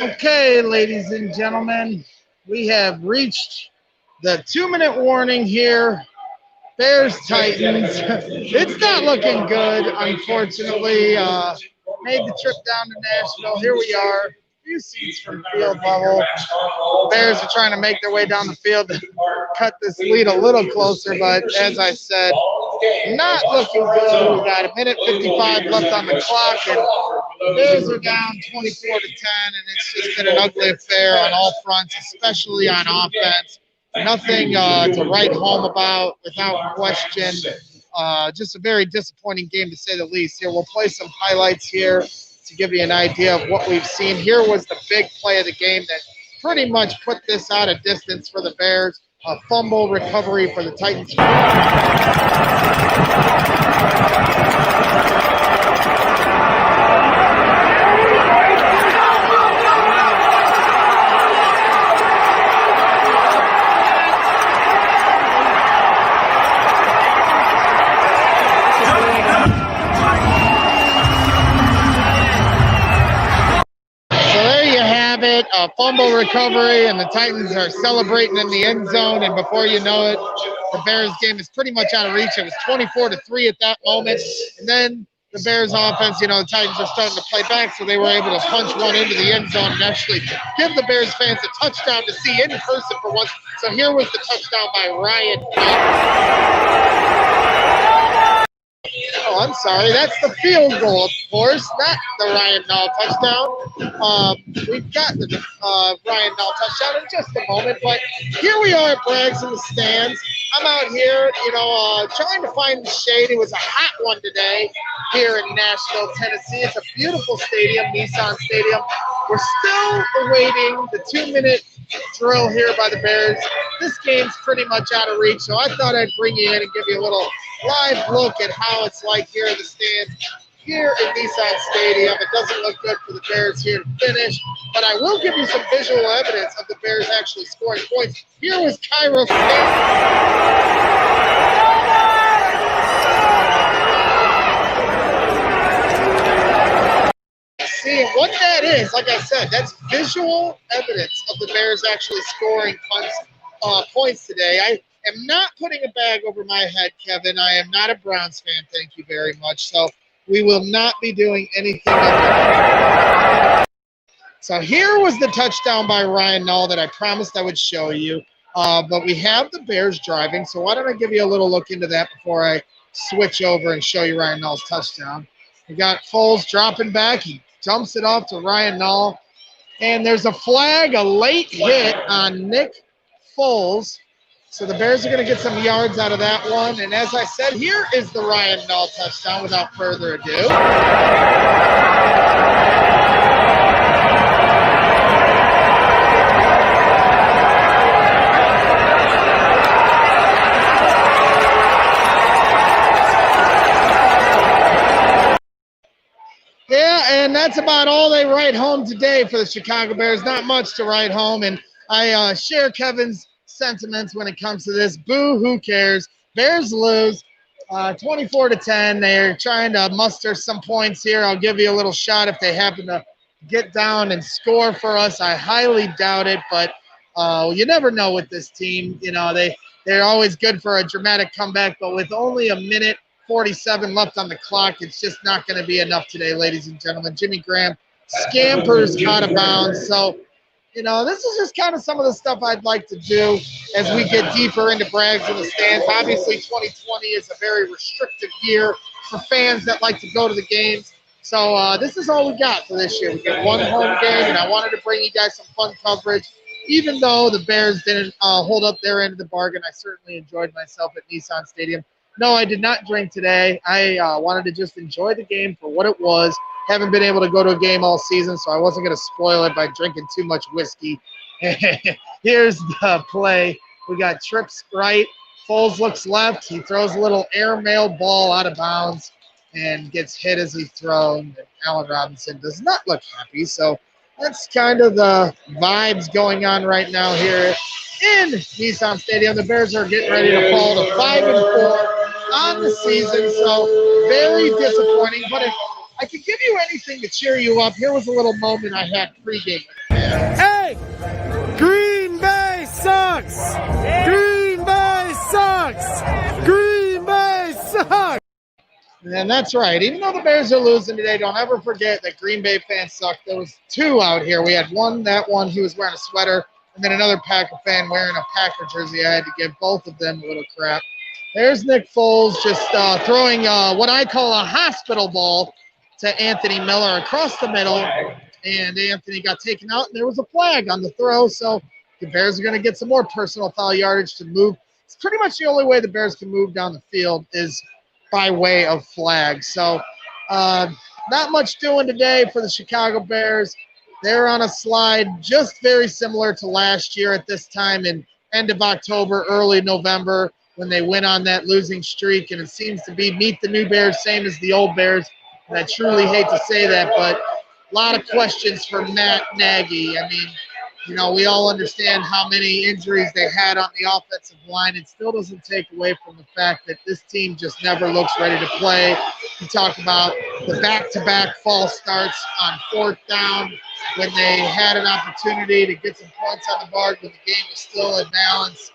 Okay, ladies and gentlemen, we have reached the 2-minute warning here. Bears Titans. It's not looking good, unfortunately. Made the trip down to Nashville. Here we are, a few seats from field level. Bears are trying to make their way down the field to cut this lead a little closer, but as I said, not looking good. We got a minute 55 left on the clock, and the Bears are down 24 to 10, and it's just been an ugly affair on all fronts, especially on offense. Nothing to write home about, without question. Just a very disappointing game, to say the least. Here, we'll play some highlights here to give you an idea of what we've seen. Here was the big play of the game that pretty much put this out of distance for the Bears. A fumble recovery for the Titans. A fumble recovery, and the Titans are celebrating in the end zone, and before you know it, the Bears game is pretty much out of reach. It was 24 to 3 at that moment, and then the Bears offense, the Titans are starting to play back, so they were able to punch one into the end zone and actually give the Bears fans a touchdown to see in person for once. So here was the touchdown by Ryan. Oh, I'm sorry. That's the field goal, of course, not the Ryan Nall touchdown. We've got the Ryan Nall touchdown in just a moment, but here we are at Braggs in the stands. I'm out here, trying to find the shade. It was a hot one today here in Nashville, Tennessee. It's a beautiful stadium, Nissan Stadium. We're still awaiting the 2-minute drill here by the Bears. This game's pretty much out of reach, so I thought I'd bring you in and give you a little live look at how it's like here in the stands here in Nissan Stadium. It doesn't look good for the Bears here to finish, but I will give you some visual evidence of the Bears actually scoring points. Here was Cairo. See, what that is, like I said, that's visual evidence of the Bears actually scoring points today. I am not putting a bag over my head, Kevin. I am not a Browns fan, thank you very much. So we will not be doing anything of that. So here was the touchdown by Ryan Nall that I promised I would show you. But we have the Bears driving, so why don't I give you a little look into that before I switch over and show you Ryan Nall's touchdown. We got Foles dropping back. He dumps it off to Ryan Nall. And there's a flag, a late hit on Nick Foles. So the Bears are going to get some yards out of that one. And as I said, here is the Ryan Nall touchdown without further ado. Yeah, and that's about all they write home today for the Chicago Bears. Not much to write home, and I share Kevin's sentiments when it comes to this. Boo, who cares? Bears lose 24 to 10. They're trying to muster some points here. I'll give you a little shot if they happen to get down and score for us. I highly doubt it, but you never know with this team. They're always good for a dramatic comeback, but with only a minute 47 left on the clock, it's just not going to be enough today, ladies and gentlemen. Jimmy Graham scampers out of bounds. So, this is just kind of some of the stuff I'd like to do as we get deeper into Braggs in the stands. Obviously, 2020 is a very restrictive year for fans that like to go to the games. So this is all we got for this year. We get one home game, and I wanted to bring you guys some fun coverage. Even though the Bears didn't hold up their end of the bargain, I certainly enjoyed myself at Nissan Stadium. No, I did not drink today. I wanted to just enjoy the game for what it was. Haven't been able to go to a game all season, so I wasn't going to spoil it by drinking too much whiskey. Here's the play. We got trips right. Foles looks left. He throws a little airmail ball out of bounds and gets hit as he throws. Allen Robinson does not look happy, so that's kind of the vibes going on right now here in Nissan Stadium. The Bears are getting ready to fall to 5-4 on the season, so very disappointing. But I could give you anything to cheer you up. Here was a little moment I had pregame. Hey! Green Bay sucks! Green Bay sucks! Green Bay sucks! And that's right. Even though the Bears are losing today, don't ever forget that Green Bay fans suck. There was two out here. We had that one, he was wearing a sweater, and then another Packer fan wearing a Packer jersey. I had to give both of them a little crap. There's Nick Foles just throwing what I call a hospital ball to Anthony Miller across the middle, and Anthony got taken out, and there was a flag on the throw, so the Bears are going to get some more personal foul yardage to move. It's pretty much the only way the Bears can move down the field is by way of flag. So not much doing today for the Chicago Bears. They're on a slide just very similar to last year at this time in end of October, early November, when they went on that losing streak, and it seems to be meet the new Bears, same as the old Bears. And I truly hate to say that, but a lot of questions for Matt Nagy. I mean, you know, we all understand how many injuries they had on the offensive line. It still doesn't take away from the fact that this team just never looks ready to play. You talk about the back-to-back false starts on fourth down when they had an opportunity to get some points on the board when the game was still in balance.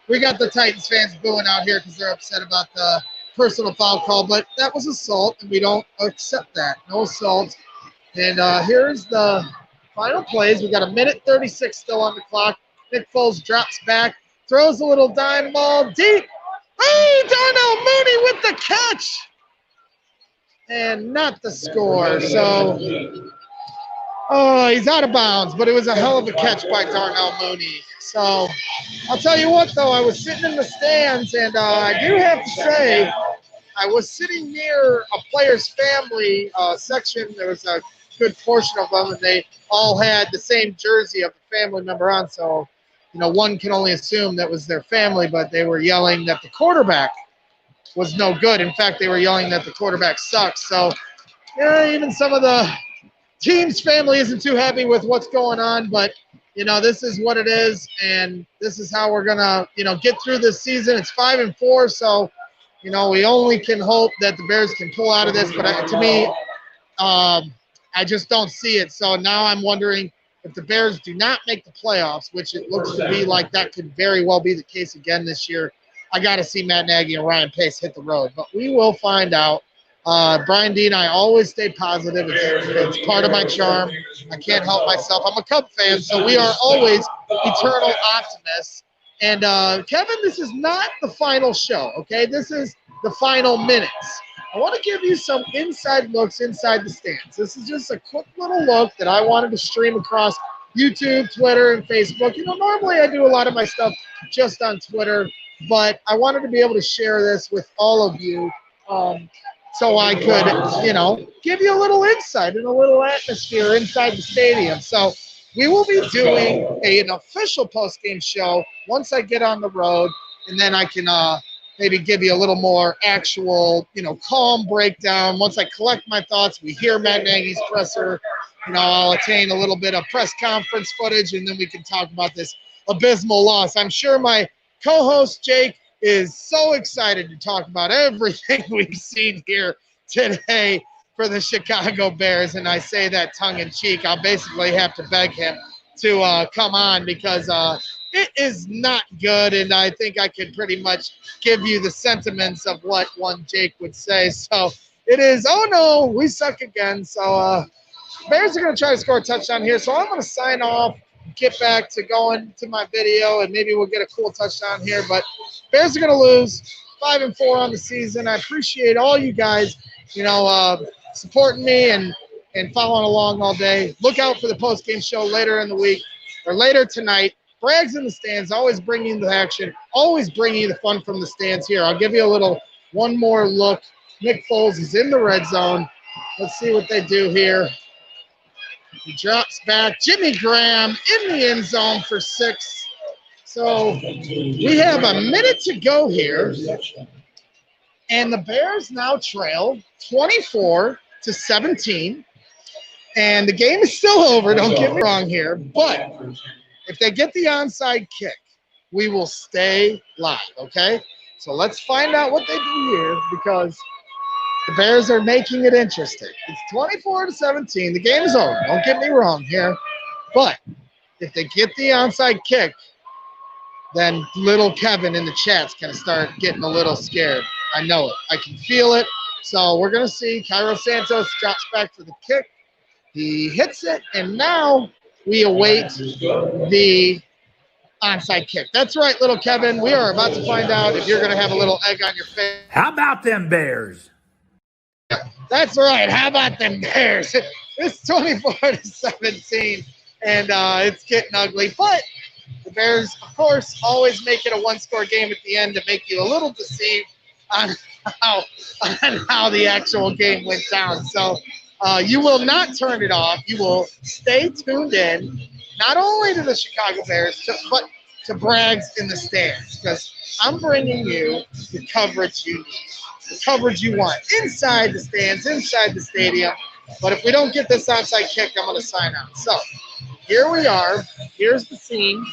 We got the Titans fans booing out here because they're upset about the personal foul call, but that was assault, and we don't accept that. No assault. And here's the final plays. We got a minute 36 still on the clock. Nick Foles drops back, throws a little dime ball deep. Oh, Darnell Mooney with the catch. And not the score. So, he's out of bounds, but it was a hell of a catch by Darnell Mooney. So, I'll tell you what, though, I was sitting in the stands, and I do have to say, I was sitting near a player's family section. There was a good portion of them, and they all had the same jersey of the family member on. So, you know, one can only assume that was their family, but they were yelling that the quarterback was no good. In fact, they were yelling that the quarterback sucks. So, yeah, even some of the team's family isn't too happy with what's going on, but, you know, this is what it is, and this is how we're going to, you know, get through this season. It's 5-4, so, you know, we only can hope that the Bears can pull out of this, but to me, I just don't see it. So now I'm wondering if the Bears do not make the playoffs, which it looks to be like that could very well be the case again this year, I got to see Matt Nagy and Ryan Pace hit the road. But we will find out. Brian D and I always stay positive. It's part of my charm. I can't help myself. I'm a Cub fan, so we are always eternal optimists. And, Kevin, this is not the final show, okay? This is the final minutes. I want to give you some inside looks inside the stands. This is just a quick little look that I wanted to stream across YouTube, Twitter, and Facebook. You know, normally I do a lot of my stuff just on Twitter, but I wanted to be able to share this with all of you so I could, you know, give you a little insight and a little atmosphere inside the stadium. So we will be doing an official post-game show once I get on the road, and then I can maybe give you a little more actual, you know, calm breakdown. Once I collect my thoughts, we hear Matt Nagy's presser, you know, I'll attain a little bit of press conference footage, and then we can talk about this abysmal loss. I'm sure my co-host, Jake, is so excited to talk about everything we've seen here today for the Chicago Bears, and I say that tongue-in-cheek. I'll basically have to beg him to come on because it is not good, and I think I can pretty much give you the sentiments of what one Jake would say. So it is, oh no, we suck again. So Bears are going to try to score a touchdown here, so I'm going to sign off, get back to going to my video, and maybe we'll get a cool touchdown here. But Bears are going to lose 5-4 on the season. I appreciate all you guys, you know, supporting me and following along all day. Look out for the post-game show later in the week or later tonight. Brags in the stands, always bringing the action, always bringing the fun from the stands here. I'll give you one more look. Nick Foles is in the red zone. Let's see what they do here. He drops back. Jimmy Graham in the end zone for 6. So we have a minute to go here. And the Bears now trail 24-17. And the game is still over. Don't get me wrong here. But if they get the onside kick, we will stay live, okay? So let's find out what they do here because The Bears are making it interesting. It's 24-17. The game is over. Don't get me wrong here. But if they get the onside kick, then little Kevin in the chat's going to start getting a little scared. I know it. I can feel it. So we're going to see Cairo Santos drops back for the kick. He hits it, and now we await the onside kick. That's right, little Kevin. We are about to find out if you're going to have a little egg on your face. How about them Bears? That's right. How about them Bears? It's 24-17, and it's getting ugly. But the Bears, of course, always make it a one-score game at the end to make you a little deceived on how the actual game went down. So you will not turn it off. You will stay tuned in, not only to the Chicago Bears, but to Braggs in the stands, because I'm bringing you the coverage you need, the coverage you want, inside the stands, inside the stadium. But if we don't get this onside kick, I'm going to sign out. So here we are. Here's the scene.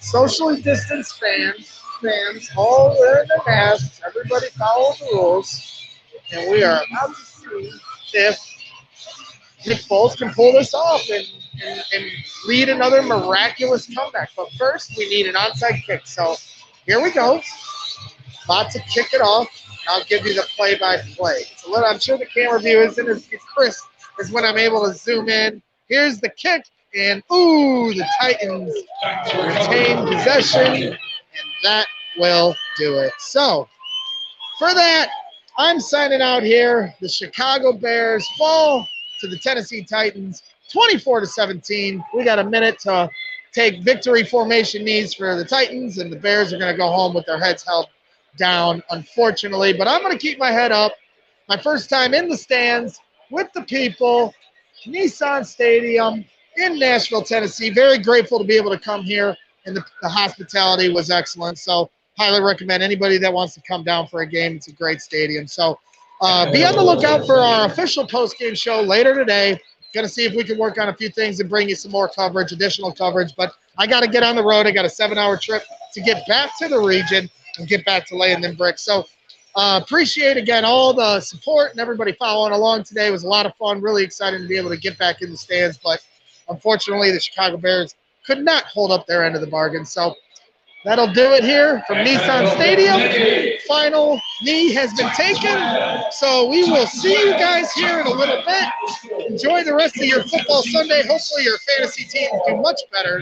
Socially distanced fans all wearing their masks. Everybody follow the rules. And we are about to see if Nick Foles can pull this off and lead another miraculous comeback. But first, we need an onside kick. So here we go. About to kick it off. I'll give you the play-by-play. It's a little, I'm sure the camera view isn't as crisp as when I'm able to zoom in. Here's the kick, and ooh, the Titans retain possession, and that will do it. So for that, I'm signing out here. The Chicago Bears fall to the Tennessee Titans, 24-17. We got a minute to take victory formation knees for the Titans, and the Bears are going to go home with their heads held down, unfortunately. But I'm going to keep my head up. My first time in the stands with the people, Nissan Stadium in Nashville, Tennessee. Very grateful to be able to come here, and the hospitality was excellent. So highly recommend anybody that wants to come down for a game. It's a great stadium. So be on the lookout for our official post-game show later today. Going to see if we can work on a few things and bring you some more coverage, additional coverage. But I got to get on the road. I got a 7-hour trip to get back to the region and get back to laying them bricks. So appreciate, again, all the support and everybody following along today. It was a lot of fun. Really excited to be able to get back in the stands. But unfortunately, the Chicago Bears could not hold up their end of the bargain. So that'll do it here from Nissan Stadium. Final knee has been taken. So we will see you guys here in a little bit. Enjoy the rest of your football Sunday. Hopefully your fantasy teams do much better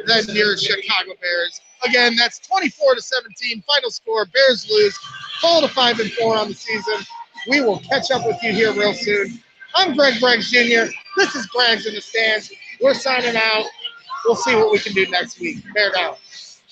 than your Chicago Bears. Again, that's 24-17. Final score. Bears lose. Fall to 5-4 on the season. We will catch up with you here real soon. I'm Greg Braggs Jr. This is Braggs in the Stands. We're signing out. We'll see what we can do next week. Bear down.